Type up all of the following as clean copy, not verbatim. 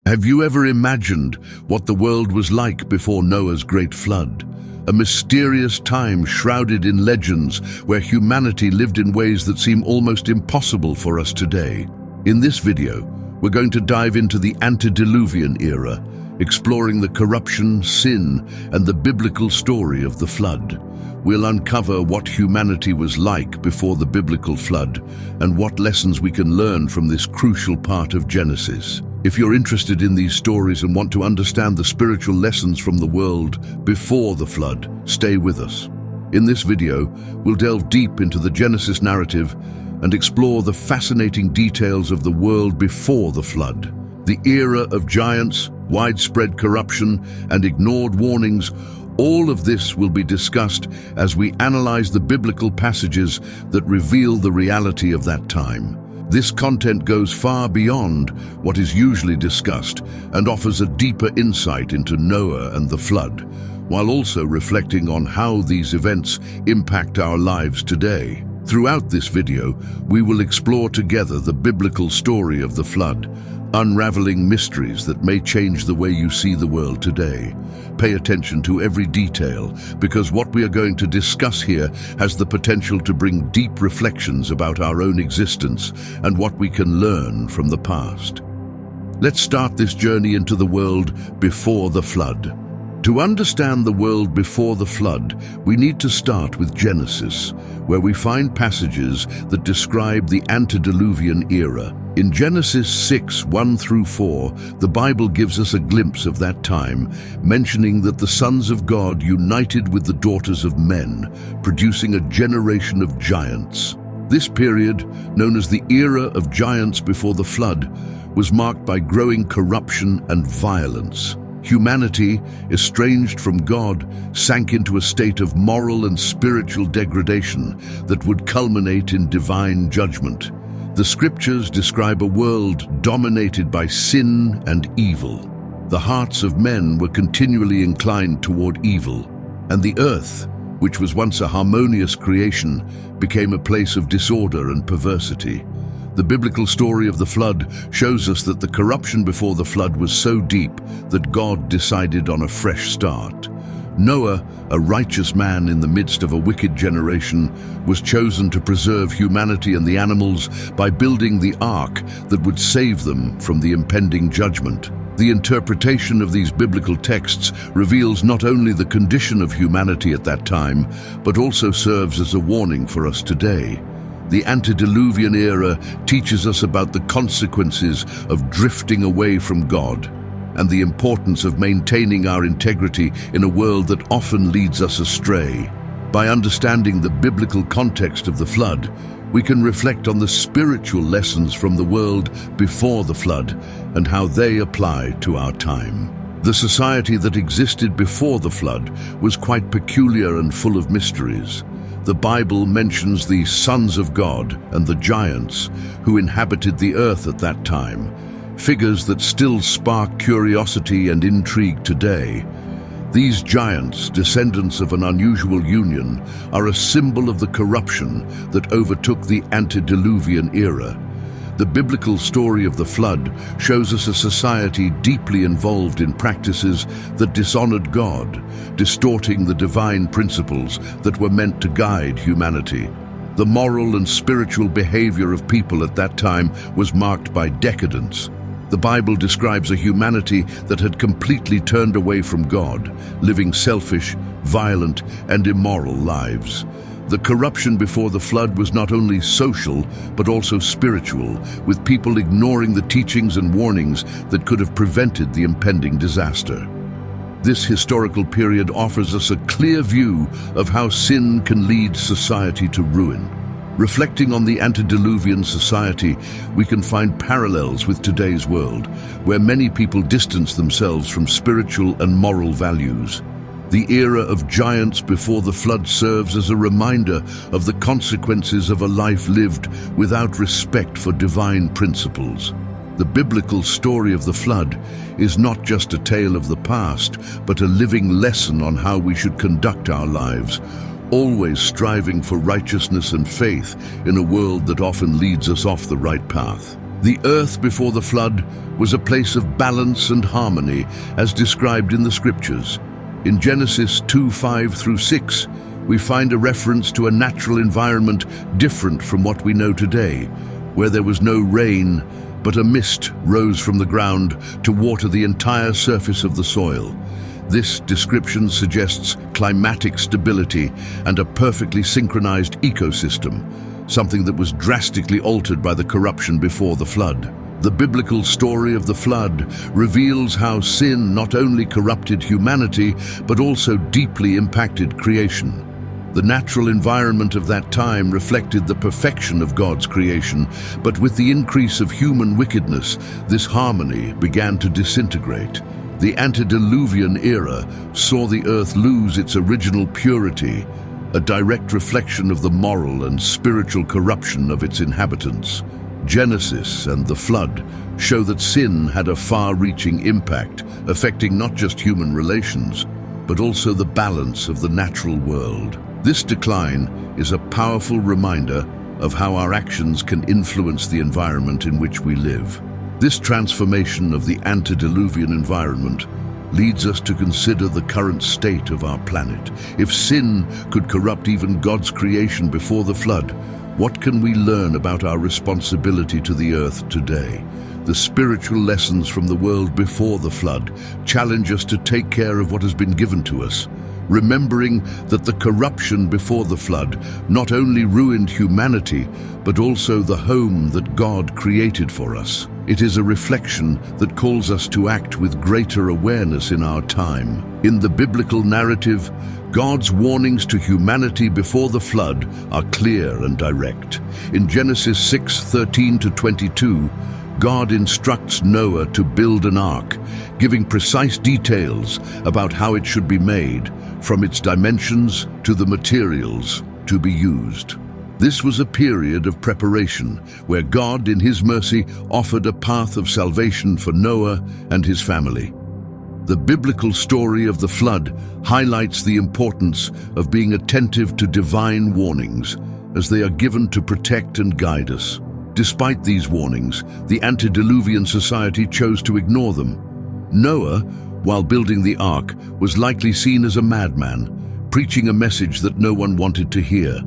Have you ever imagined what the world was like before Noah's great flood? A mysterious time shrouded in legends where humanity lived in ways that seem almost impossible for us today. In this video, we're going to dive into the antediluvian era, exploring the corruption, sin, and the biblical story of the flood. We'll uncover what humanity was like before the biblical flood and what lessons we can learn from this crucial part of Genesis. If you're interested in these stories and want to understand the spiritual lessons from the world before the flood, stay with us. In this video, we'll delve deep into the Genesis narrative and explore the fascinating details of the world before the flood. The era of giants, widespread corruption, and ignored warnings, all of this will be discussed as we analyze the biblical passages that reveal the reality of that time. This content goes far beyond what is usually discussed and offers a deeper insight into Noah and the flood, while also reflecting on how these events impact our lives today. Throughout this video, we will explore together the biblical story of the flood, unraveling mysteries that may change the way you see the world today. Pay attention to every detail, because what we are going to discuss here has the potential to bring deep reflections about our own existence and what we can learn from the past. Let's start this journey into the world before the flood. To understand the world before the flood, we need to start with Genesis, where we find passages that describe the antediluvian era. In Genesis 6:1-4, the Bible gives us a glimpse of that time, mentioning that the sons of God united with the daughters of men, producing a generation of giants. This period, known as the era of giants before the flood, was marked by growing corruption and violence. Humanity, estranged from God, sank into a state of moral and spiritual degradation that would culminate in divine judgment. The scriptures describe a world dominated by sin and evil. The hearts of men were continually inclined toward evil, and the earth, which was once a harmonious creation, became a place of disorder and perversity. The biblical story of the flood shows us that the corruption before the flood was so deep that God decided on a fresh start. Noah, a righteous man in the midst of a wicked generation, was chosen to preserve humanity and the animals by building the ark that would save them from the impending judgment. The interpretation of these biblical texts reveals not only the condition of humanity at that time, but also serves as a warning for us today. The antediluvian era teaches us about the consequences of drifting away from God and the importance of maintaining our integrity in a world that often leads us astray. By understanding the biblical context of the flood, we can reflect on the spiritual lessons from the world before the flood and how they apply to our time. The society that existed before the flood was quite peculiar and full of mysteries. The Bible mentions the sons of God and the giants who inhabited the earth at that time, figures that still spark curiosity and intrigue today. These giants, descendants of an unusual union, are a symbol of the corruption that overtook the antediluvian era. The biblical story of the flood shows us a society deeply involved in practices that dishonored God, distorting the divine principles that were meant to guide humanity. The moral and spiritual behavior of people at that time was marked by decadence. The Bible describes a humanity that had completely turned away from God, living selfish, violent, and immoral lives. The corruption before the flood was not only social, but also spiritual, with people ignoring the teachings and warnings that could have prevented the impending disaster. This historical period offers us a clear view of how sin can lead society to ruin. Reflecting on the antediluvian society, we can find parallels with today's world, where many people distance themselves from spiritual and moral values. The era of giants before the flood serves as a reminder of the consequences of a life lived without respect for divine principles. The biblical story of the flood is not just a tale of the past, but a living lesson on how we should conduct our lives, always striving for righteousness and faith in a world that often leads us off the right path. The earth before the flood was a place of balance and harmony, as described in the scriptures. In Genesis 2:5 through 6, we find a reference to a natural environment different from what we know today, where there was no rain, but a mist rose from the ground to water the entire surface of the soil. This description suggests climatic stability and a perfectly synchronized ecosystem, something that was drastically altered by the corruption before the flood. The biblical story of the flood reveals how sin not only corrupted humanity, but also deeply impacted creation. The natural environment of that time reflected the perfection of God's creation, but with the increase of human wickedness, this harmony began to disintegrate. The antediluvian era saw the earth lose its original purity, a direct reflection of the moral and spiritual corruption of its inhabitants. Genesis and the flood show that sin had a far-reaching impact, affecting not just human relations, but also the balance of the natural world. This decline is a powerful reminder of how our actions can influence the environment in which we live. This transformation of the antediluvian environment leads us to consider the current state of our planet. If sin could corrupt even God's creation before the flood, what can we learn about our responsibility to the earth today? The spiritual lessons from the world before the flood challenge us to take care of what has been given to us, remembering that the corruption before the flood not only ruined humanity, but also the home that God created for us. It is a reflection that calls us to act with greater awareness in our time. In the biblical narrative, God's warnings to humanity before the flood are clear and direct. In Genesis 6:13-22, God instructs Noah to build an ark, giving precise details about how it should be made, from its dimensions to the materials to be used. This was a period of preparation where God, in His mercy, offered a path of salvation for Noah and his family. The biblical story of the flood highlights the importance of being attentive to divine warnings, as they are given to protect and guide us. Despite these warnings, the antediluvian society chose to ignore them. Noah, while building the ark, was likely seen as a madman, preaching a message that no one wanted to hear.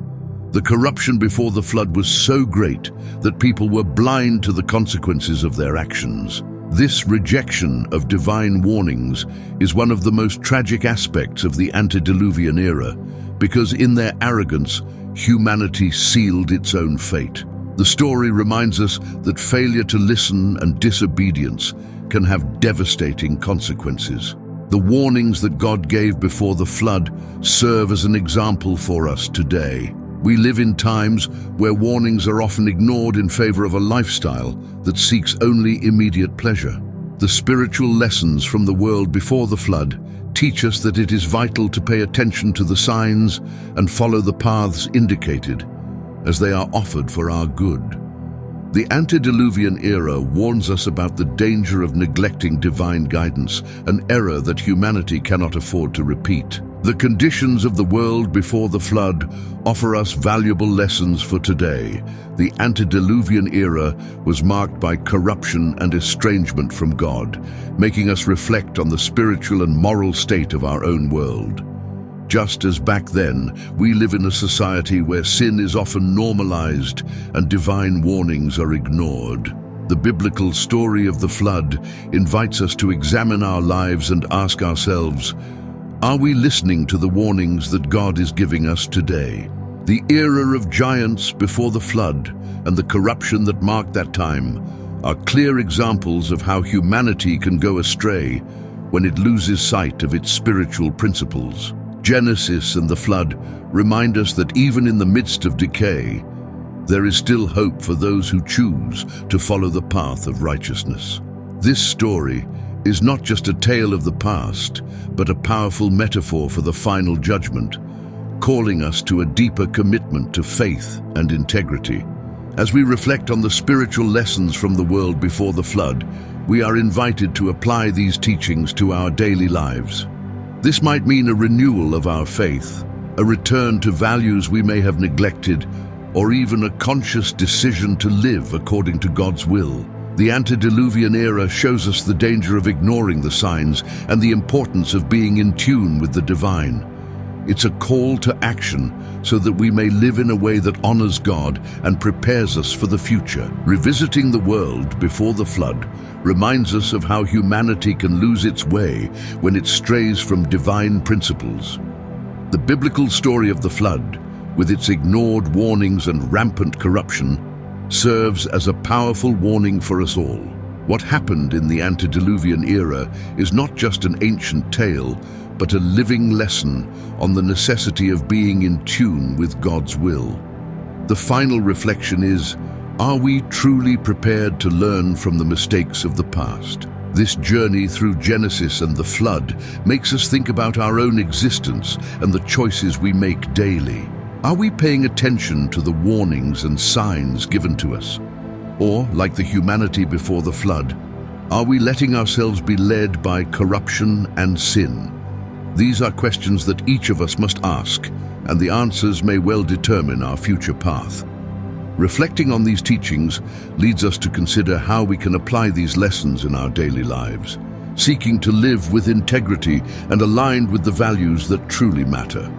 The corruption before the flood was so great that people were blind to the consequences of their actions. This rejection of divine warnings is one of the most tragic aspects of the antediluvian era, because in their arrogance, humanity sealed its own fate. The story reminds us that failure to listen and disobedience can have devastating consequences. The warnings that God gave before the flood serve as an example for us today. We live in times where warnings are often ignored in favor of a lifestyle that seeks only immediate pleasure. The spiritual lessons from the world before the flood teach us that it is vital to pay attention to the signs and follow the paths indicated, as they are offered for our good. The antediluvian era warns us about the danger of neglecting divine guidance, an error that humanity cannot afford to repeat. The conditions of the world before the flood offer us valuable lessons for today. The antediluvian era was marked by corruption and estrangement from God, making us reflect on the spiritual and moral state of our own world. Just as back then, we live in a society where sin is often normalized and divine warnings are ignored. The biblical story of the flood invites us to examine our lives and ask ourselves, are we listening to the warnings that God is giving us today? The era of giants before the flood and the corruption that marked that time are clear examples of how humanity can go astray when it loses sight of its spiritual principles. Genesis and the flood remind us that even in the midst of decay, there is still hope for those who choose to follow the path of righteousness. This story is not just a tale of the past, but a powerful metaphor for the final judgment, calling us to a deeper commitment to faith and integrity. As we reflect on the spiritual lessons from the world before the flood, we are invited to apply these teachings to our daily lives. This might mean a renewal of our faith, a return to values we may have neglected, or even a conscious decision to live according to God's will. The antediluvian era shows us the danger of ignoring the signs and the importance of being in tune with the divine. It's a call to action so that we may live in a way that honors God and prepares us for the future. Revisiting the world before the flood reminds us of how humanity can lose its way when it strays from divine principles. The biblical story of the flood, with its ignored warnings and rampant corruption, serves as a powerful warning for us all. What happened in the antediluvian era is not just an ancient tale, but a living lesson on the necessity of being in tune with God's will. The final reflection is, are we truly prepared to learn from the mistakes of the past? This journey through Genesis and the flood makes us think about our own existence and the choices we make daily. Are we paying attention to the warnings and signs given to us? Or, like the humanity before the flood, are we letting ourselves be led by corruption and sin? These are questions that each of us must ask, and the answers may well determine our future path. Reflecting on these teachings leads us to consider how we can apply these lessons in our daily lives, seeking to live with integrity and aligned with the values that truly matter.